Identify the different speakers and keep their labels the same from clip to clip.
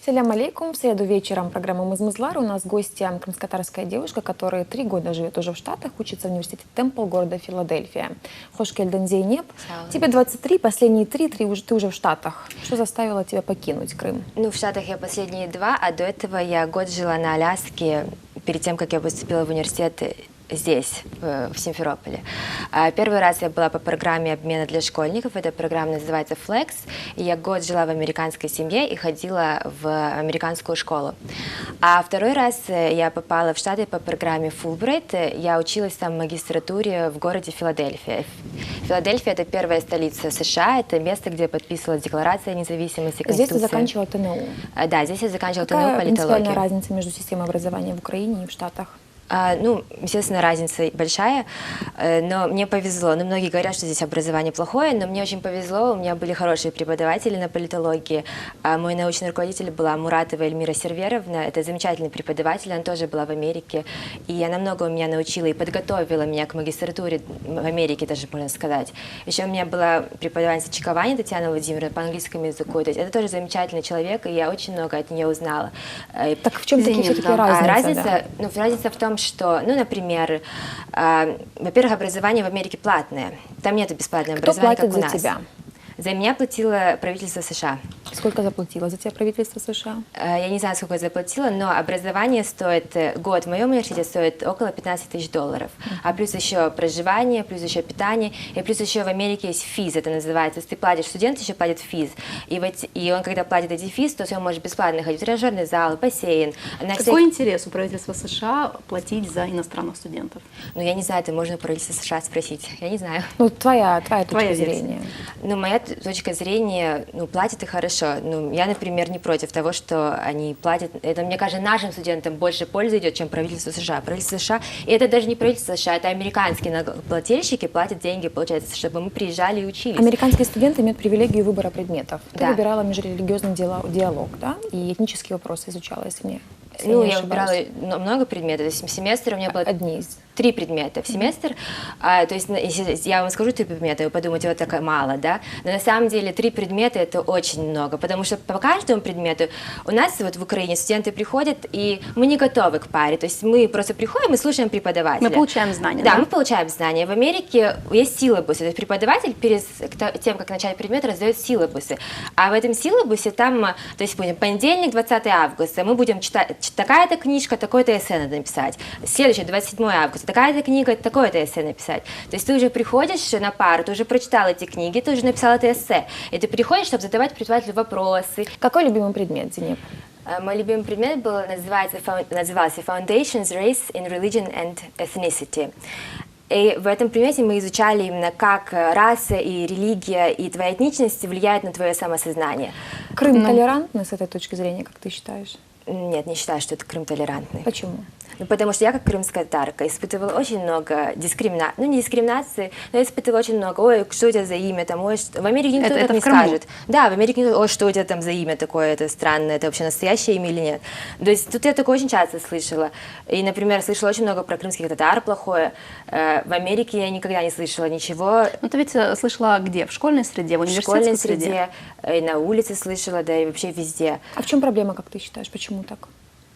Speaker 1: Салям алейкум. В среду вечером программы «Мызмызлар» у нас гостья крымско-татарская девушка, которая 3 года живет уже в Штатах, учится в университете Темпл города Филадельфия. Хошкельден Зейнеп. Тебе 23, последние 3 ты уже в Штатах. Что заставило тебя покинуть Крым?
Speaker 2: Ну, в Штатах я последние 2, а до этого я год жила на Аляске, перед тем, как я поступила в университет здесь, в Симферополе. Первый раз я была по программе обмена для школьников, эта программа называется Flex, и я год жила в американской семье и ходила в американскую школу. А второй раз я попала в Штаты по программе Fulbright, я училась там в магистратуре в городе Филадельфия. Филадельфия — это первая столица США, это место, где подписывалась Декларация независимости, Конституция.
Speaker 1: Здесь ты заканчивала ТНУ?
Speaker 2: Да, здесь я заканчивала ТНУ
Speaker 1: политологию. Какая принципиальная
Speaker 2: политологию.
Speaker 1: разница между системой образования в Украине и в Штатах?
Speaker 2: Ну, естественно, разница большая, но мне повезло. Ну, многие говорят, что здесь образование плохое, но мне очень повезло. У меня были хорошие преподаватели на политологии. Мой научный руководитель была Муратова Эльмира Серверовна. Это замечательный преподаватель, она тоже была в Америке. И она много у меня научила и подготовила меня к магистратуре в Америке, даже можно сказать. Еще у меня была преподавательница Чиковани Татьяна Владимировна по английскому языку. То есть это тоже замечательный человек, и я очень много от нее узнала.
Speaker 1: Так в чем такие все-таки разница?
Speaker 2: Разница,
Speaker 1: да?
Speaker 2: Ну, разница в том, что, ну, например, во-первых, образование в Америке платное. Там нет бесплатного образования, как у нас.
Speaker 1: Кто платит за тебя?
Speaker 2: За меня платило правительство США.
Speaker 1: Сколько заплатило за тебя правительство США?
Speaker 2: Я не знаю, сколько я заплатила, но образование стоит, год в моем университете стоит около $15 000. А плюс еще проживание, плюс еще питание, и плюс еще в Америке есть физ, это называется. Если ты платишь, студент еще платит физ. И он, когда платит эти физ, то он может бесплатно ходить в тренажерный зал, бассейн.
Speaker 3: Какой интерес у правительства США платить за иностранных студентов?
Speaker 2: Ну, я не знаю, это можно у правительства США спросить. Я не знаю.
Speaker 1: Ну, твоя точка зрения.
Speaker 2: Ну, моя точка зрения, ну, платят и хорошо. Ну, я, например, не против того, что они платят. Это, мне кажется, нашим студентам больше пользы идет, чем правительство США. Правительство США, и это даже не правительство США, это американские налогоплательщики платят деньги, получается, чтобы мы приезжали и учились.
Speaker 1: Американские студенты имеют привилегию выбора предметов. Ты
Speaker 2: Да.
Speaker 1: выбирала межрелигиозный диалог, да? И этнические вопросы изучала, если не
Speaker 2: Ну,
Speaker 1: не
Speaker 2: я
Speaker 1: ошибаюсь.
Speaker 2: выбирала много предметов. То есть семестр у меня было
Speaker 1: Одни из.
Speaker 2: 3 предмета в семестр. То есть, если я вам скажу 3 предмета, вы подумаете, вот так мало, да? Но на самом деле 3 предмета — это очень много, потому что по каждому предмету у нас вот в Украине студенты приходят, и мы не готовы к паре. То есть мы просто приходим и слушаем преподавателя.
Speaker 3: Мы получаем знания.
Speaker 2: Да, мы получаем знания. В Америке есть силабусы. То есть преподаватель перед тем, как начать предмет, раздает силабусы. А в этом силабусе там, то есть понедельник, 20 августа, мы будем читать такая-то книжка, такое-то эссе надо написать. Следующее, 27 августа, такая-то книга, такое-то эссе написать. То есть ты уже приходишь на пару, ты уже прочитал эти книги, ты уже написал это эссе. И ты приходишь, чтобы задавать преподавателю вопросы.
Speaker 1: Какой любимый предмет, Зейнеп?
Speaker 2: Мой любимый предмет назывался Foundations, Race in Religion and Ethnicity. И в этом предмете мы изучали именно, как раса и религия и твоя этничность влияют на твое самосознание.
Speaker 1: Крым толерантный с этой точки зрения, как ты считаешь?
Speaker 2: Нет, не считаю, что это Крым толерантный.
Speaker 1: Почему?
Speaker 2: Ну, потому что я, как крымская татарка, испытывала очень много дискриминации, ну, не дискриминации, но я испытывала очень много. Ой, что у тебя за имя там? Ой, в Америке никто так не скажет. Да, в Америке никто, ой, что у тебя там за имя такое, это странное, это вообще настоящее имя или нет? То есть тут я такое очень часто слышала. И, например, слышала очень много про крымских татар плохое. В Америке я никогда не слышала ничего.
Speaker 3: Ну, ты ведь слышала где? В школьной среде, в университетской среде?
Speaker 2: И на улице слышала, да, и вообще везде.
Speaker 1: А в чем проблема, как ты считаешь? Почему так?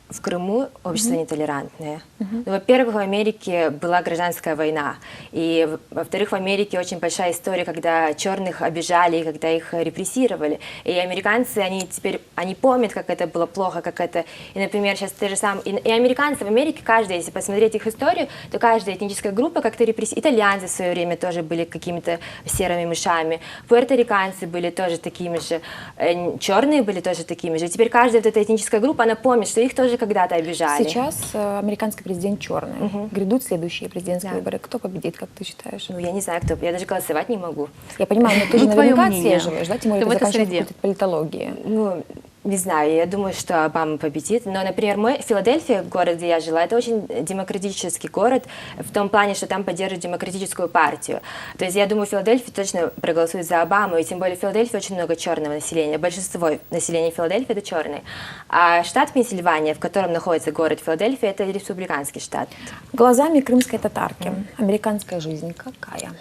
Speaker 2: В Крыму общество нетолерантное. Ну, во-первых, в Америке была гражданская война. И, во-вторых, в Америке очень большая история, когда черных обижали, когда их репрессировали. И американцы, они помнят, как это было плохо, как это... И, например, сейчас те же самые... И американцы в Америке, каждая, если посмотреть их историю, то каждая этническая группа как-то репрессировала. Итальянцы в свое время тоже были какими-то серыми мышами. Пуэрториканцы были тоже такими же. Черные были тоже такими же. И теперь каждая вот эта этническая группа, она помнит, что их тоже когда-то обижали.
Speaker 1: Сейчас американский президент черный. Грядут следующие президентские выборы. Кто победит, как ты считаешь?
Speaker 2: Ну, я не знаю, кто. Я даже голосовать не могу.
Speaker 1: Я понимаю, но ты же наверняка отслеживаешь, да? Тем более ты заканчиваешь политологии.
Speaker 2: Ну, не знаю, я думаю, что Обама победит. Но, например, Филадельфия, город, где я жила, это очень демократический город в том плане, что там поддерживают демократическую партию. То есть я думаю, Филадельфия точно проголосует за Обаму, и тем более в Филадельфии очень много черного населения. Большинство населения Филадельфии — это черные. А штат Пенсильвания, в котором находится город Филадельфия, это республиканский штат.
Speaker 1: Глазами крымской татарки американская жизнь какая?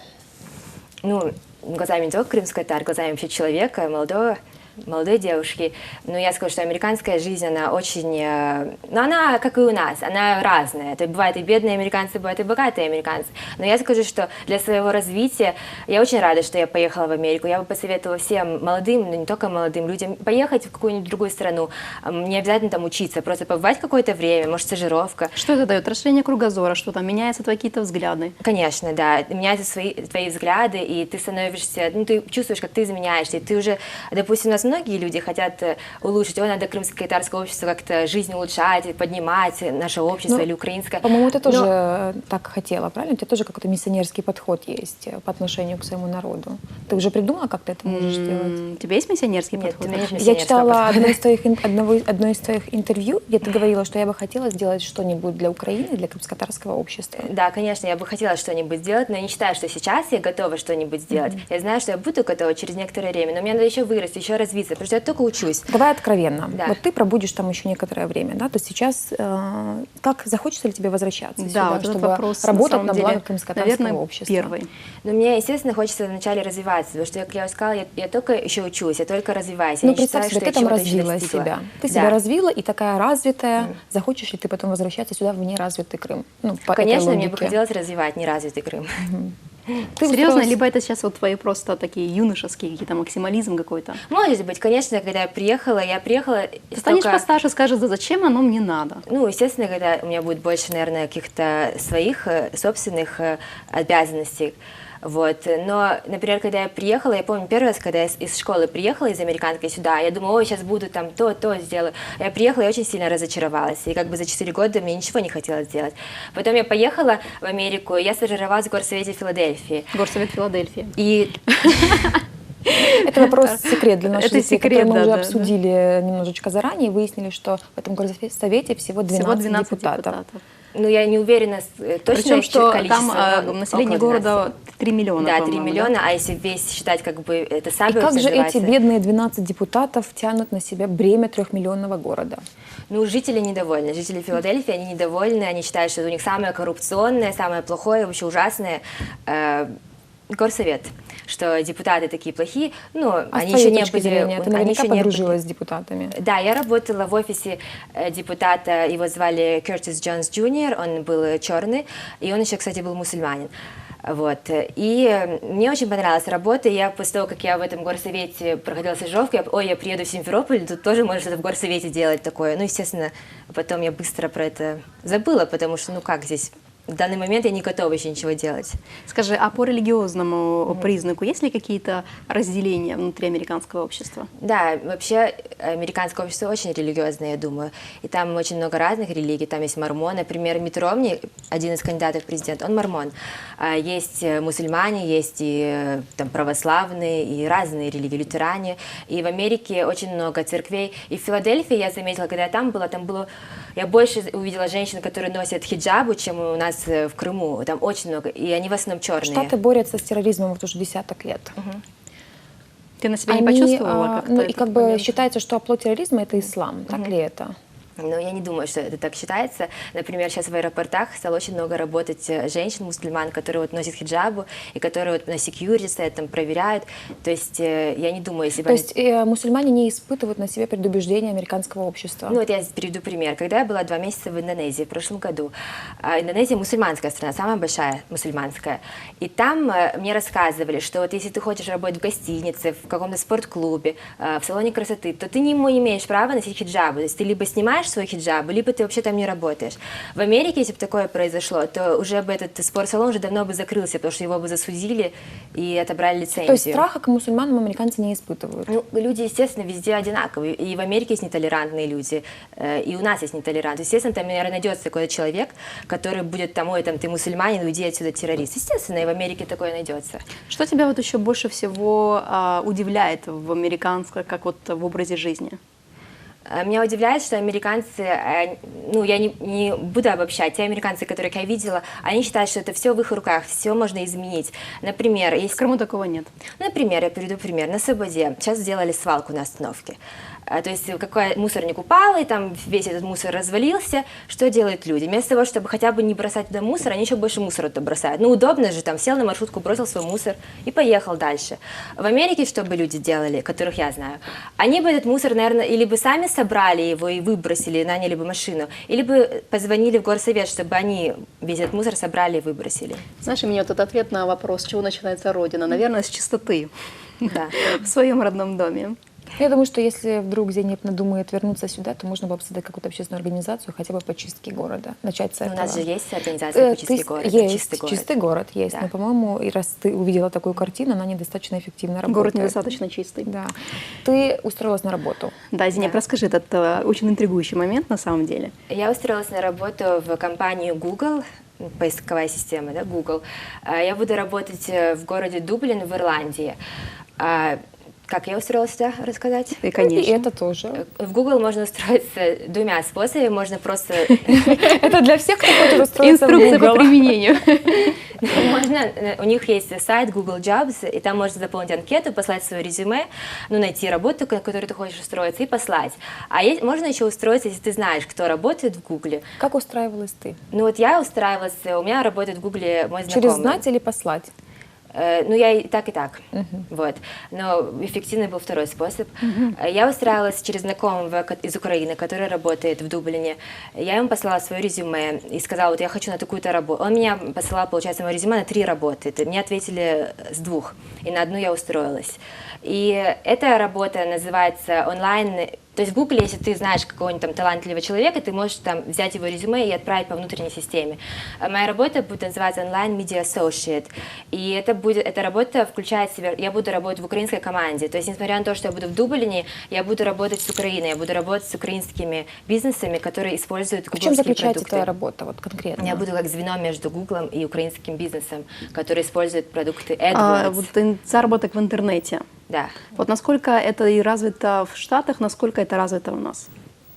Speaker 2: Ну, глазами не только крымской татар, глазами вообще человека, молодого молодой девушки. Но я скажу, что американская жизнь, она очень, ну, она, как и у нас, она разная. То есть бывают и бедные американцы, бывают и богатые американцы. Но я скажу, что для своего развития я очень рада, что я поехала в Америку. Я бы посоветовала всем молодым, но не только молодым людям, поехать в какую-нибудь другую страну. Не обязательно там учиться, просто побывать какое-то время, может, стажировка.
Speaker 3: Что это дает? Расширение кругозора, что там меняются твои какие-то взгляды?
Speaker 2: Конечно, да, меняются твои взгляды, и ты становишься, ну, ты чувствуешь, как ты изменяешься, и ты уже, допустим, у нас многие люди хотят улучшить, надо крымско-татарское общество как-то жизнь улучшать, поднимать, наше общество или украинское.
Speaker 1: По-моему, ты тоже так хотела, правильно? У тебя тоже какой-то миссионерский подход есть по отношению к своему народу. Ты уже придумала, как ты это можешь сделать?
Speaker 3: У тебя есть миссионерский
Speaker 2: Нет,
Speaker 3: подход?
Speaker 2: у меня нет
Speaker 1: Я
Speaker 2: миссионерского
Speaker 1: читала
Speaker 2: подхода.
Speaker 1: одно из твоих интервью, где ты говорила, что я бы хотела сделать что-нибудь для Украины, для крымско-татарского общества.
Speaker 2: Да, конечно, я бы хотела что-нибудь сделать, но я не считаю, что сейчас я готова что-нибудь сделать. Я знаю, что я буду готова через некоторое время, но мне надо еще вырасти, еще развиться, потому что я только учусь.
Speaker 1: Давай откровенно.
Speaker 2: Да.
Speaker 1: Вот ты пробудешь там еще некоторое время, да? То сейчас как захочется ли тебе возвращаться
Speaker 3: Да,
Speaker 1: сюда,
Speaker 3: вот этот
Speaker 1: чтобы
Speaker 3: вопрос, на
Speaker 1: работать
Speaker 3: самом
Speaker 1: на
Speaker 3: деле,
Speaker 1: благо крымско-татарского
Speaker 3: наверное,
Speaker 1: общества?
Speaker 3: первый.
Speaker 2: Но мне, естественно, хочется вначале развиваться, потому что, как я уже сказала, я только еще учусь, я только развиваюсь. Я
Speaker 1: Ну,
Speaker 2: не
Speaker 1: представь
Speaker 2: считаю,
Speaker 1: себе,
Speaker 2: что
Speaker 1: ты
Speaker 2: я
Speaker 1: там
Speaker 2: чего-то еще
Speaker 1: развила
Speaker 2: достигла.
Speaker 1: себя. Ты
Speaker 2: Да.
Speaker 1: себя развила и такая развитая. Захочешь ли ты потом возвращаться сюда в неразвитый Крым? Ну, по этой
Speaker 2: Конечно, мне бы
Speaker 1: логике.
Speaker 2: хотелось развивать неразвитый Крым.
Speaker 1: Ты
Speaker 3: Серьезно,
Speaker 1: устроилась-
Speaker 3: либо это сейчас вот твои просто такие юношеские какие-то максимализм какой-то?
Speaker 2: Может быть, конечно, когда я приехала
Speaker 3: Ты станешь постарше, скажешь, да зачем оно мне надо?
Speaker 2: Ну, естественно, когда у меня будет больше, наверное, каких-то своих собственных обязанностей. Вот. Но, например, когда я приехала, я помню первый раз, когда я из школы приехала, из американской сюда, я думала, ой, сейчас буду там то сделаю. Я приехала и очень сильно разочаровалась. И как бы за 4 года мне ничего не хотелось делать. Потом я поехала в Америку, и я стажировалась в горсовете Филадельфии.
Speaker 3: Горсовет Филадельфии.
Speaker 2: И
Speaker 1: Это вопрос секрет для наших
Speaker 3: Это
Speaker 1: детей,
Speaker 3: секрет,
Speaker 1: который мы
Speaker 3: да,
Speaker 1: уже
Speaker 3: да,
Speaker 1: обсудили немножечко заранее и выяснили, что в этом горсовете всего 12 депутатов.
Speaker 2: ну, я не уверена точно
Speaker 3: Причем, что
Speaker 2: количество.
Speaker 3: там
Speaker 2: но
Speaker 3: население
Speaker 2: около 12.
Speaker 3: города 3 миллиона,
Speaker 2: Да, 3
Speaker 3: по-моему,
Speaker 2: миллиона, а если весь считать, как бы, это
Speaker 1: И
Speaker 2: suburbs
Speaker 1: как же эти
Speaker 2: называется.
Speaker 1: бедные 12 депутатов тянут на себя бремя 3-миллионного города?
Speaker 2: Ну, жители недовольны. Жители Филадельфии, они недовольны, они считают, что у них самое коррупционное, самое плохое, вообще ужасное горсовет, что депутаты такие плохие. Ну,
Speaker 1: А
Speaker 2: они
Speaker 1: с твоей
Speaker 2: еще не
Speaker 1: точки
Speaker 2: были...
Speaker 1: зрения, ты
Speaker 2: они
Speaker 1: наверняка
Speaker 2: еще не были-
Speaker 1: подружилась с депутатами.
Speaker 2: Да, я работала в офисе депутата, его звали Кертис Джонс Джуниор, он был черный, и он еще, кстати, был мусульманин. Вот. И мне очень понравилась работа. Я после того, как я в этом горсовете проходила стажировку, я приеду в Симферополь, тут тоже можно что-то в горсовете делать такое. Ну, естественно, потом я быстро про это забыла, потому что, ну как здесь... В данный момент я не готова еще ничего делать.
Speaker 3: Скажи, а по религиозному признаку есть ли какие-то разделения внутри американского общества?
Speaker 2: Да, вообще американское общество очень религиозное, я думаю. И там очень много разных религий. Там есть мормон. Например, Митт Ромни, один из кандидатов в президент, он мормон. Есть мусульмане, есть и там, православные, и разные религии, лютеране. И в Америке очень много церквей. И в Филадельфии я заметила, когда я там была, я больше увидела женщин, которые носят хиджабы, чем у нас в Крыму. Там очень много. И они в основном черные.
Speaker 1: Штаты борются с терроризмом вот уже десяток лет.
Speaker 3: Ты на себя не почувствовала как-то?
Speaker 1: Ну и
Speaker 3: этот
Speaker 1: как бы
Speaker 3: момент?
Speaker 1: считается, что оплот терроризма — это ислам. Так ли это?
Speaker 2: Но я не думаю, что это так считается. Например, сейчас в аэропортах стало очень много работать женщин, мусульман, которые вот носят хиджабу, и которые вот на security стоят, там проверяют. То есть я не думаю, если бы...
Speaker 1: То есть мусульмане не испытывают на себе предубеждения американского общества?
Speaker 2: Ну вот я приведу пример. Когда я была 2 месяца в Индонезии в прошлом году, Индонезия мусульманская страна, самая большая мусульманская, и там мне рассказывали, что вот если ты хочешь работать в гостинице, в каком-то спортклубе, в салоне красоты, то ты не имеешь права носить хиджабы. То есть ты либо снимаешь свой хиджаб, либо ты вообще там не работаешь. В Америке, если бы такое произошло, то уже бы этот спортсалон уже давно бы закрылся, потому что его бы засудили и отобрали лицензию.
Speaker 1: То есть страха к мусульманам американцы не испытывают?
Speaker 2: Ну, люди, естественно, везде одинаковые. И в Америке есть нетолерантные люди, и у нас есть нетолерантные. Естественно, там, наверное, найдется такой человек, который будет там, ой, там, ты мусульманин, уйди отсюда, террорист. Естественно, и в Америке такое найдется.
Speaker 3: Что тебя вот еще больше всего удивляет в американском, как вот в образе жизни?
Speaker 2: Меня удивляет, что американцы, ну, я не буду обобщать, те американцы, которых я видела, они считают, что это все в их руках, все можно изменить. Например,
Speaker 3: В Крыму такого нет.
Speaker 2: Например, я приведу пример. На Слободе сейчас сделали свалку на остановке. То есть какой мусорник упал, и там весь этот мусор развалился. Что делают люди? Вместо того, чтобы хотя бы не бросать туда мусор, они еще больше мусора туда бросают. Ну, удобно же, там, сел на маршрутку, бросил свой мусор и поехал дальше. В Америке что бы люди делали, которых я знаю? Они бы этот мусор, наверное, или бы сами собрали его и выбросили, наняли бы машину, или бы позвонили в горсовет, чтобы они весь этот мусор собрали и выбросили.
Speaker 3: Знаешь, у меня вот этот ответ на вопрос, с чего начинается Родина. Наверное, с чистоты
Speaker 2: Да.
Speaker 3: в своем родном доме.
Speaker 1: Я думаю, что если вдруг Зейнеп надумает вернуться сюда, то можно было бы создать какую-то общественную организацию хотя бы по чистке города. Начать с
Speaker 2: У
Speaker 1: этого.
Speaker 2: нас же есть организация по чистке города.
Speaker 1: Есть, чистый город есть.
Speaker 2: Да.
Speaker 1: Но, по-моему, и раз ты увидела такую картину, она недостаточно эффективно работает.
Speaker 3: Город недостаточно чистый.
Speaker 1: Да. Ты устроилась на работу.
Speaker 3: Да, Зинеп,
Speaker 2: Да.
Speaker 3: расскажи этот очень интригующий момент на самом деле.
Speaker 2: Я устроилась на работу в компанию Google, поисковая система, да, Google. Я буду работать в городе Дублин в Ирландии. Как я устроилась сюда, рассказать?
Speaker 3: И, конечно.
Speaker 1: И это тоже.
Speaker 2: В Google можно устроиться двумя способами. Можно просто...
Speaker 1: Это для всех, кто хочет устроиться в
Speaker 3: Инструкция по
Speaker 1: Google.
Speaker 3: применению.
Speaker 2: У них есть сайт Google Jobs, и там можно заполнить анкету, послать свое резюме, ну, найти работу, на которую ты хочешь устроиться, и послать. Можно еще устроиться, если ты знаешь, кто работает в Гугле.
Speaker 1: Как устраивалась ты?
Speaker 2: Ну, вот я устраивалась, у меня работает в Гугле мой знакомый.
Speaker 1: Через знать или послать?
Speaker 2: Ну, я и так, вот. Но эффективный был второй способ. Я устраивалась через знакомого из Украины, который работает в Дублине. Я ему послала свое резюме и сказала, вот я хочу на такую-то работу. Он меня посылал, получается, мое резюме на 3 работы. Мне ответили с 2, и на одну я устроилась. И эта работа называется онлайн. То есть в Google, если ты знаешь какого-нибудь там талантливого человека, ты можешь там взять его резюме и отправить по внутренней системе. Моя работа будет называться Online Media Associate. И эта работа включает в себя, я буду работать в украинской команде. То есть, несмотря на то, что я буду в Дублине, я буду работать с Украиной, я буду работать с украинскими бизнесами, которые используют
Speaker 1: В чем
Speaker 2: гугловские
Speaker 1: заключается
Speaker 2: продукты.
Speaker 1: твоя работа вот конкретно?
Speaker 2: Я буду как звено между Гуглом и украинским бизнесом, который использует продукты AdWords.
Speaker 3: Вот заработок в интернете.
Speaker 2: Да.
Speaker 3: Вот насколько это и развито в Штатах, насколько это развито у нас?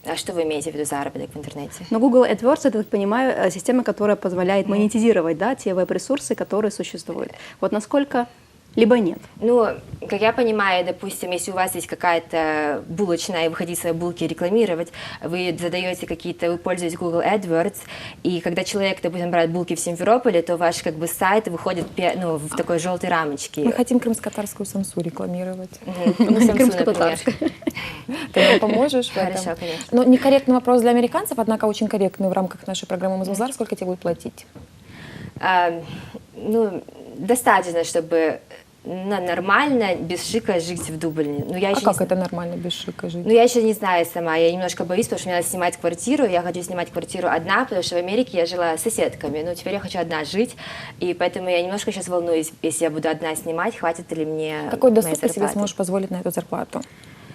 Speaker 2: А что вы имеете в виду заработок в интернете?
Speaker 3: Но Google AdWords, это, так понимаю, система, которая позволяет монетизировать, да, те веб-ресурсы, которые существуют. Вот насколько, либо нет.
Speaker 2: Ну, как я понимаю, допустим, если у вас есть какая-то булочная, и вы хотите свои булки рекламировать, вы задаете какие-то, вы пользуетесь Google AdWords, и когда человек, допустим, брать булки в Симферополе, то ваш как бы сайт выходит в такой желтой рамочке.
Speaker 1: Мы хотим крымско-татарскую самсу рекламировать.
Speaker 2: Ну, Samsung,
Speaker 3: Крымско-татарская.
Speaker 1: Ты нам поможешь в этом?
Speaker 2: Хорошо, конечно.
Speaker 1: Но некорректный вопрос для американцев, однако очень корректный в рамках нашей программы «Мазмузар». Сколько тебе будут платить?
Speaker 2: Ну, достаточно, чтобы нормально, без шика жить в Дублине. Ну, я
Speaker 1: А
Speaker 2: еще
Speaker 1: как
Speaker 2: не...
Speaker 1: это нормально, без шика жить?
Speaker 2: Ну, я еще не знаю сама, я немножко боюсь, потому что мне надо снимать квартиру, я хочу снимать квартиру одна, потому что в Америке я жила с соседками, но теперь я хочу одна жить, и поэтому я немножко сейчас волнуюсь, если я буду одна снимать, хватит ли мне
Speaker 1: Какой
Speaker 2: моей
Speaker 1: доход ты себе
Speaker 2: зарплаты.
Speaker 1: сможешь позволить на эту зарплату?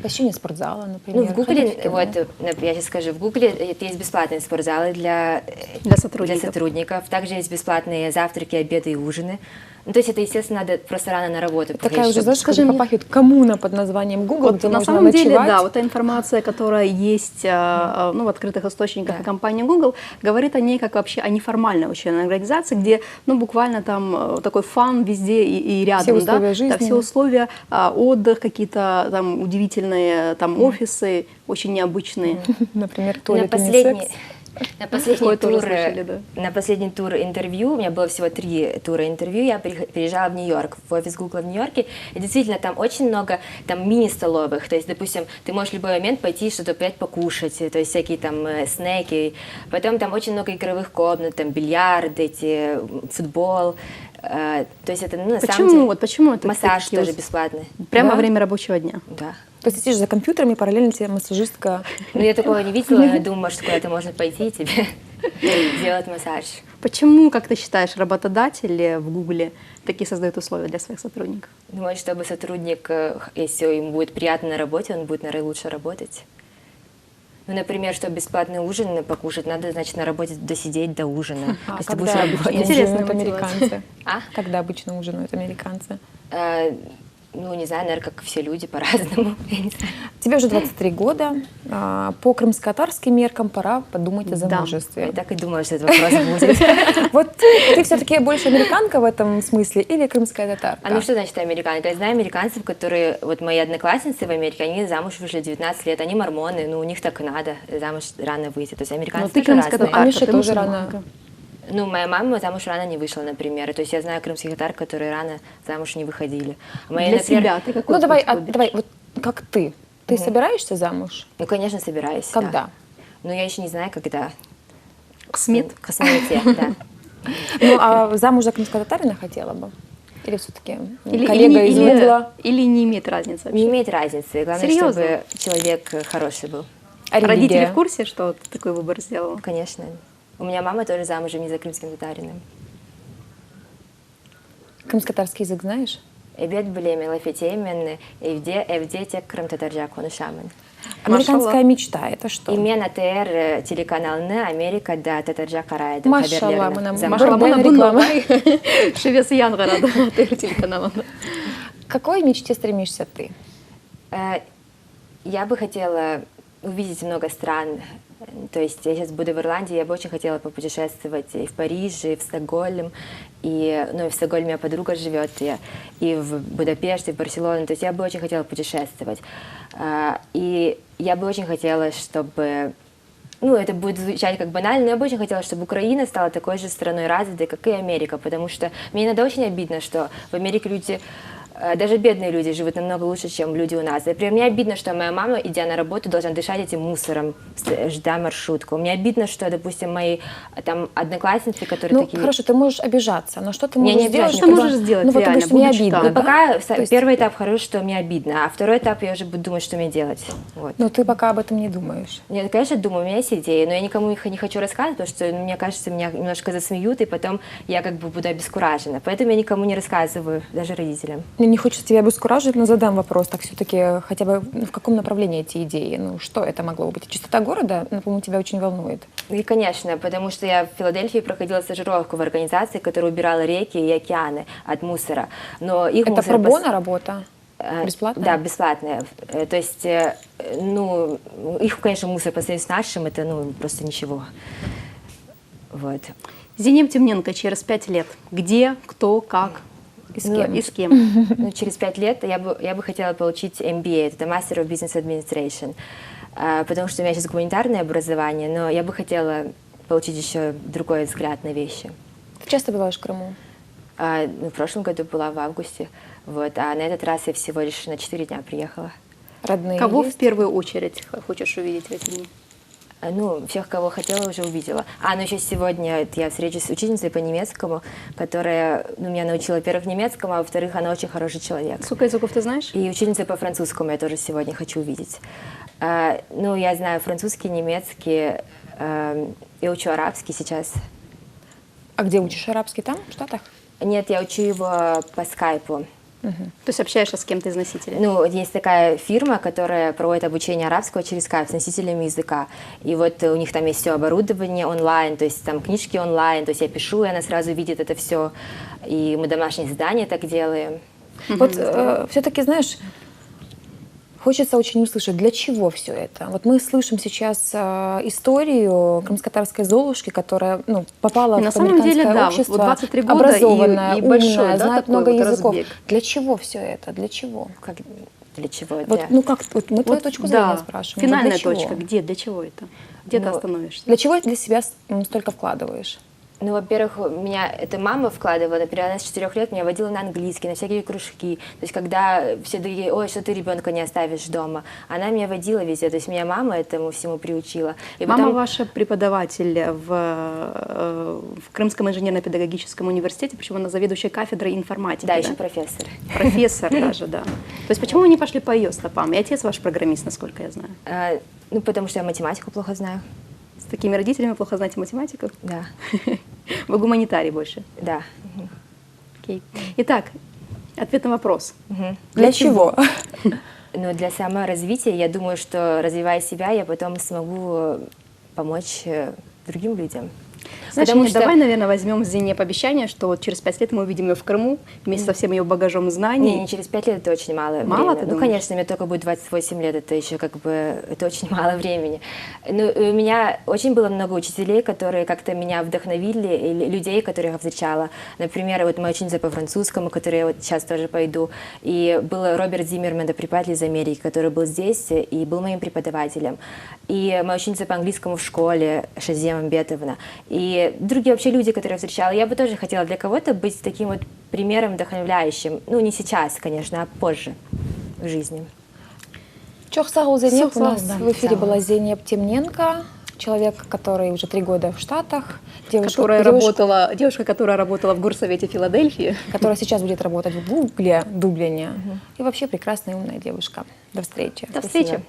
Speaker 1: Посещение спортзала, например.
Speaker 2: Ну, в Гугле,
Speaker 1: ходить в кино.
Speaker 2: вот, я сейчас скажу, в Гугле есть бесплатные спортзалы для сотрудников, также есть бесплатные завтраки, обеды и ужины. Ну, то есть это, естественно, надо просто рано на работу
Speaker 1: Такая
Speaker 2: приходить,
Speaker 1: уже,
Speaker 2: чтобы-
Speaker 1: знаешь,
Speaker 3: Скажи мне-
Speaker 1: попахивает коммуна под названием Google,
Speaker 3: Вот
Speaker 1: где
Speaker 3: на
Speaker 1: можно
Speaker 3: самом деле,
Speaker 1: ночевать.
Speaker 3: да, вот та информация, которая есть ну, в открытых источниках
Speaker 2: Да.
Speaker 3: о компании Google, говорит о ней как вообще о неформальной очень организации, где ну, буквально там такой фан везде и рядом.
Speaker 1: Все условия
Speaker 3: да?
Speaker 1: жизни.
Speaker 3: Да, все условия, отдых, какие-то там удивительные там офисы, очень необычные.
Speaker 1: Например,
Speaker 2: На
Speaker 1: туалет
Speaker 2: последний,
Speaker 1: унисекс.
Speaker 2: на последний
Speaker 3: Такое тоже
Speaker 2: тур,
Speaker 3: слышали, да.
Speaker 2: на последний тур интервью, у меня было всего 3 тура интервью, я переезжала в Нью-Йорк, в офис Гугла в Нью-Йорке, и действительно там очень много там мини-столовых, то есть, допустим, ты можешь в любой момент пойти что-то опять покушать, то есть всякие там снеки, потом там очень много игровых комнат, там бильярд, футбол, то есть это, ну, на самом деле,
Speaker 3: Вот почему это
Speaker 2: массаж
Speaker 3: такие
Speaker 2: тоже
Speaker 3: вот-
Speaker 2: бесплатный,
Speaker 3: Прямо
Speaker 1: Да?
Speaker 3: во время рабочего дня?
Speaker 2: да.
Speaker 1: То есть ты сидишь за компьютером и параллельно тебе массажистка.
Speaker 2: Ну, я такого не видела, я думаю, что куда-то можно пойти и тебе сделать массаж.
Speaker 3: Почему, как ты считаешь, работодатели в Гугле такие создают условия для своих сотрудников?
Speaker 2: Думаю, чтобы сотрудник, если ему будет приятно на работе, он будет, наверное, лучше работать. Ну, например, чтобы бесплатный ужин покушать, надо, значит, на работе досидеть до ужина.
Speaker 1: А
Speaker 2: Если ты будешь
Speaker 1: когда обычно
Speaker 2: работать.
Speaker 3: Интересная
Speaker 1: ужинают
Speaker 3: мотивация.
Speaker 1: американцы?
Speaker 2: А?
Speaker 1: Когда обычно ужинают американцы?
Speaker 2: Ну, не знаю, наверное, как все люди по-разному. Я не знаю.
Speaker 1: Тебе уже 23 года. По крымско-татарским меркам пора подумать о
Speaker 3: Да.
Speaker 1: замужестве.
Speaker 2: Я так и думала, что этот вопрос будет.
Speaker 1: Вот ты все-таки больше американка в этом смысле или крымская татарка?
Speaker 2: А ну что значит американка? Я знаю американцев, которые, вот мои одноклассницы в Америке, они замуж вышли в 19 лет, они мормоны, ну у них так и надо замуж рано выйти. То есть
Speaker 3: Но
Speaker 2: американцы
Speaker 3: ты
Speaker 2: тоже
Speaker 3: крымская
Speaker 2: разные.
Speaker 3: татарка,
Speaker 1: Миша
Speaker 3: ты
Speaker 1: тоже
Speaker 3: мусульманка.
Speaker 1: рано.
Speaker 2: Ну, моя мама замуж рано не вышла, например. То есть я знаю крымских татар, которые рано замуж не выходили. Мои,
Speaker 3: Для
Speaker 2: например,
Speaker 3: себя ты какой
Speaker 1: Ну давай,
Speaker 3: путь выберешь?
Speaker 1: давай, вот как ты? Ты собираешься замуж?
Speaker 2: Ну, конечно, собираюсь. да.
Speaker 1: Когда?
Speaker 2: Но я еще не знаю, когда.
Speaker 3: Ксмет.
Speaker 2: К смерти, да.
Speaker 1: Ну, а замуж за крымского татарина хотела бы? Или все-таки
Speaker 3: Или,
Speaker 1: коллега
Speaker 3: или,
Speaker 1: из
Speaker 3: или-
Speaker 1: Гугла?
Speaker 3: или не имеет разницы вообще?
Speaker 2: Не имеет разницы. Главное,
Speaker 3: Серьезно?
Speaker 2: чтобы человек хороший был.
Speaker 1: А
Speaker 3: Родители
Speaker 1: религия?
Speaker 3: в курсе, что ты такой выбор сделала?
Speaker 2: Конечно. У меня мама тоже замужем не за крымским татарином.
Speaker 1: Крымско-татарский язык знаешь?
Speaker 2: Эбет блеме лафетемен, эвде тек крым татарджа конушамен.
Speaker 1: Американская мечта, это что?
Speaker 2: Имен АТР телеканалны Америка да татарджа карайды.
Speaker 1: Машалла, мы нам-
Speaker 3: Машалла,
Speaker 1: Борден
Speaker 3: мына
Speaker 1: реклама.
Speaker 3: бұны Шевесі янғарады телеканалында.
Speaker 1: К какой мечте стремишься ты?
Speaker 2: Я бы хотела увидеть много стран. То есть я сейчас буду в Ирландии, я бы очень хотела попутешествовать и в Париж, и в Стокгольм, и, ну, и в Стокгольме у меня подруга живет, и в Будапешт, и в Барселону. То есть я бы очень хотела путешествовать. И я бы очень хотела, чтобы... Ну, это будет звучать как банально, но я бы очень хотела, чтобы Украина стала такой же страной развитой, как и Америка, потому что мне иногда очень обидно, что в Америке люди, даже бедные люди, живут намного лучше, чем люди у нас. Например, мне обидно, что моя мама, идя на работу, должна дышать этим мусором, ждя маршрутку. Мне обидно, что, допустим, мои там одноклассницы, которые
Speaker 1: Ну,
Speaker 2: такие...
Speaker 1: хорошо, ты можешь обижаться, но что ты
Speaker 2: Я
Speaker 1: можешь
Speaker 2: не
Speaker 1: сделать?
Speaker 2: обижаюсь.
Speaker 3: Что ты можешь сделать
Speaker 1: Ну, вот,
Speaker 3: реально,
Speaker 1: допустим, мне
Speaker 3: будучи
Speaker 1: обидно.
Speaker 3: там?
Speaker 2: Ну, пока
Speaker 1: То есть-
Speaker 2: первый этап хороший, что мне обидно, а второй этап я уже буду думать, что мне делать. Вот.
Speaker 1: Но ты пока об этом не думаешь.
Speaker 2: Я, конечно, думаю, у меня есть идеи, но я никому их не хочу рассказывать, потому что, мне кажется, меня немножко засмеют, и потом я как бы буду обескуражена. Поэтому я никому не рассказываю, даже родителям.
Speaker 1: Мне не хочется тебя обескуражить, но задам вопрос. Так все-таки хотя бы в каком направлении эти идеи? Ну, что это могло быть? Чистота города, ну, по-моему, тебя очень волнует.
Speaker 2: И, конечно, потому что я в Филадельфии проходила стажировку в организации, которая убирала реки и океаны от мусора. Но их
Speaker 1: Это
Speaker 2: мусор
Speaker 1: пробона работа? Бесплатная?
Speaker 2: Да, бесплатная. То есть, ну, их, конечно, мусор по сравнению с нашим, это, ну, просто ничего. Вот.
Speaker 3: Зинем Темненко через 5 лет. Где, кто, как
Speaker 1: И с
Speaker 3: ну,
Speaker 1: кем?
Speaker 3: и с кем?
Speaker 2: Ну, через 5 лет я бы хотела получить MBA, это Master of Business Administration, потому что у меня сейчас гуманитарное образование, но я бы хотела получить еще другой взгляд на вещи.
Speaker 1: Ты часто бываешь в Крыму?
Speaker 2: Ну, в прошлом году была в августе, вот, а на этот раз я всего лишь на 4 дня приехала.
Speaker 1: Родные
Speaker 3: Кого
Speaker 1: есть?
Speaker 3: в первую очередь хочешь увидеть в эти дни?
Speaker 2: Ну, всех, кого хотела, уже увидела. Ну еще сегодня я встречусь с учительницей по немецкому, которая, ну, меня научила, во-первых, немецкому, а во-вторых, она очень хороший человек.
Speaker 3: Сколько языков ты знаешь?
Speaker 2: И учительница по французскому я тоже сегодня хочу увидеть. Ну, я знаю французский, немецкий, и учу арабский сейчас.
Speaker 1: А где учишь арабский? Там, в Штатах?
Speaker 2: Нет, я учу его по скайпу.
Speaker 3: То есть общаешься с кем-то из носителей?
Speaker 2: Ну, есть такая фирма, которая проводит обучение арабского через скайп с носителями языка. И вот у них там есть все оборудование онлайн, то есть там книжки онлайн, то есть я пишу, и она сразу видит это все. И мы домашние задания так делаем.
Speaker 1: Вот все-таки, знаешь, хочется очень услышать, для чего все это. Вот мы слышим сейчас историю крымско-татарской Золушки, которая, ну, попала
Speaker 3: И
Speaker 1: в
Speaker 3: на самом деле,
Speaker 1: американское
Speaker 3: да,
Speaker 1: общество,
Speaker 3: вот 23 года
Speaker 1: образованная,
Speaker 3: и большой,
Speaker 1: умная,
Speaker 3: да,
Speaker 1: знает
Speaker 3: такой
Speaker 1: много
Speaker 3: вот
Speaker 1: языков.
Speaker 3: разбег.
Speaker 1: Для чего все это? Для чего?
Speaker 2: Как, для чего это?
Speaker 1: Вот, ну как, вот мы твою точку зрения
Speaker 3: да,
Speaker 1: спрашиваем.
Speaker 3: финальная
Speaker 1: Вот для
Speaker 3: точка.
Speaker 1: чего?
Speaker 3: Где, для чего это? Где ты
Speaker 2: Ну,
Speaker 3: остановишься?
Speaker 1: Для чего для себя столько вкладываешь?
Speaker 2: Ну, во-первых, меня эта мама вкладывала, например, она с 4 лет меня водила на английский, на всякие кружки. То есть, когда все такие, ой, что ты ребенка не оставишь дома, она меня водила везде. То есть, меня мама этому всему приучила. И
Speaker 3: Мама
Speaker 2: потом-
Speaker 3: ваша преподаватель в Крымском инженерно-педагогическом университете, причем она заведующая кафедрой информатики.
Speaker 2: Да, еще профессор.
Speaker 3: Профессор даже, да. То есть почему вы не пошли по ее стопам? И отец ваш программист, насколько я знаю.
Speaker 2: Ну, потому что я математику плохо знаю.
Speaker 3: С такими родителями плохо знаете математику?
Speaker 2: Да,
Speaker 3: Вы гуманитарий больше.
Speaker 2: да.
Speaker 3: Окей. Итак, ответ на вопрос.
Speaker 1: Для чего?
Speaker 2: Но для саморазвития, я думаю, что развивая себя, я потом смогу помочь другим людям.
Speaker 3: Знаешь,
Speaker 2: Потому
Speaker 3: Аня,
Speaker 2: что-
Speaker 3: давай, наверное, возьмем с Зейнеп обещание, что вот через 5 лет мы увидим ее в Крыму вместе со всем ее багажом знаний.
Speaker 2: Не, через 5 лет это очень мало
Speaker 3: Мало,
Speaker 2: времени.
Speaker 3: ты
Speaker 2: Ну,
Speaker 3: думаешь?
Speaker 2: конечно, мне только будет 28 лет, это еще как бы, это очень мало времени. Ну, у меня очень было много учителей, которые как-то меня вдохновили, или людей, которых я встречала. Например, вот моя ученица по французскому, которой я вот сейчас тоже пойду, и был Роберт Зиммерман, это преподаватель из Америки, который был здесь и был моим преподавателем. И моя ученица по английскому в школе, Шазия Мамбетовна, и другие вообще люди, которые я встречала. Я бы тоже хотела для кого-то быть таким вот примером вдохновляющим. Ну, не сейчас, конечно, а позже в жизни.
Speaker 1: Чохсагу Зейнеп, у нас
Speaker 3: да.
Speaker 1: в эфире
Speaker 2: Сагу.
Speaker 1: была Зейнеп Темненко, человек, который уже 3 года в Штатах,
Speaker 3: Девушка, которая работала в горсовете Филадельфии.
Speaker 1: которая сейчас будет работать в Гугле, Дублине. И вообще прекрасная и умная девушка. До встречи.
Speaker 3: До встречи.